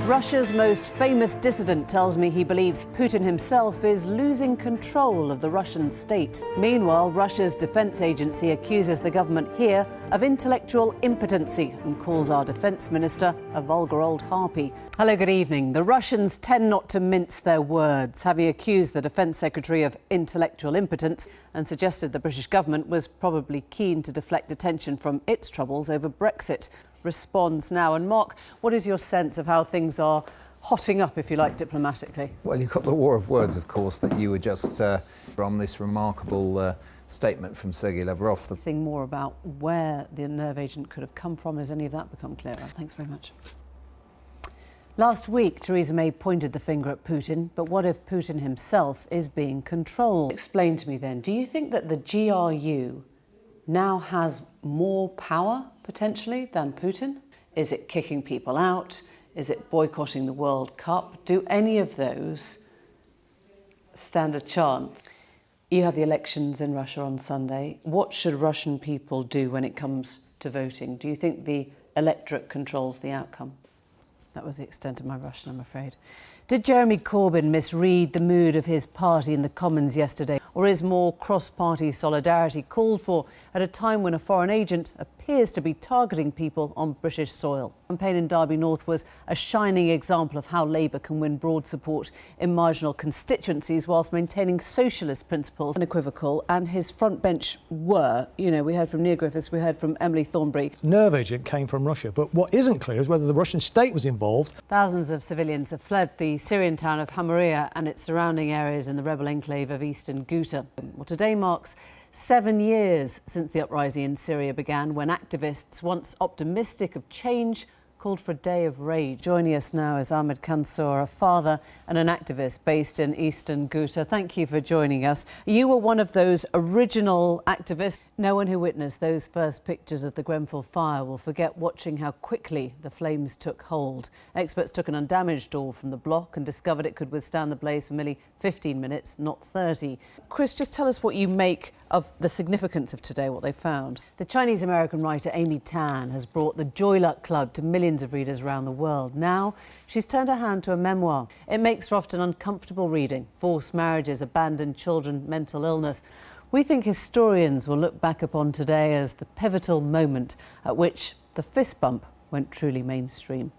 Russia's most famous dissident tells me he believes Putin himself is losing control of the Russian state. Meanwhile, Russia's defence agency accuses the government here of intellectual impotency and calls our defence minister a vulgar old harpy. Hello, good evening. The Russians tend not to mince their words, having accused the defence secretary of intellectual impotence and suggested the British government was probably keen to deflect attention from its troubles over Brexit. Responds now. And Mark, what is your sense of how things are hotting up, if you like, diplomatically? Well, you've got the war of words, of course, that you were just from this remarkable statement from Sergei Lavrov. The thing more about where the nerve agent could have come from, has any of that become clearer? Thanks very much. Last week, Theresa May pointed the finger at Putin, but what if Putin himself is being controlled? Explain to me then, do you think that the GRU now has more power, potentially, than Putin? Is it kicking people out? Is it boycotting the World Cup? Do any of those stand a chance? You have the elections in Russia on Sunday. What should Russian people do when it comes to voting? Do you think the electorate controls the outcome? That was the extent of my Russian, I'm afraid. Did Jeremy Corbyn misread the mood of his party in the Commons yesterday? Or is more cross-party solidarity called for at a time when a foreign agent appears to be targeting people on British soil? The campaign in Derby North was a shining example of how Labour can win broad support in marginal constituencies whilst maintaining socialist principles. Unequivocal, and his front bench were, you know, we heard from Neil Griffiths, we heard from Emily Thornbury. Nerve agent came from Russia, but what isn't clear is whether the Russian state was involved. Thousands of civilians have fled the Syrian town of Hamaria and its surrounding areas in the rebel enclave of eastern Ghouta. Well, today marks 7 years since the uprising in Syria began, when activists, once optimistic of change, called for a day of rage. Joining us now is Ahmed Kansour, a father and an activist based in eastern Ghouta. Thank you for joining us. You were one of those original activists. No one who witnessed those first pictures of the Grenfell fire will forget watching how quickly the flames took hold. Experts took an undamaged door from the block and discovered it could withstand the blaze for merely 15 minutes, not 30. Chris, just tell us what you make of the significance of today, what they found. The Chinese-American writer Amy Tan has brought the Joy Luck Club to millions of readers around the world. Now, she's turned her hand to a memoir. It makes for often uncomfortable reading. Forced marriages, abandoned children, mental illness. We think historians will look back upon today as the pivotal moment at which the fist bump went truly mainstream.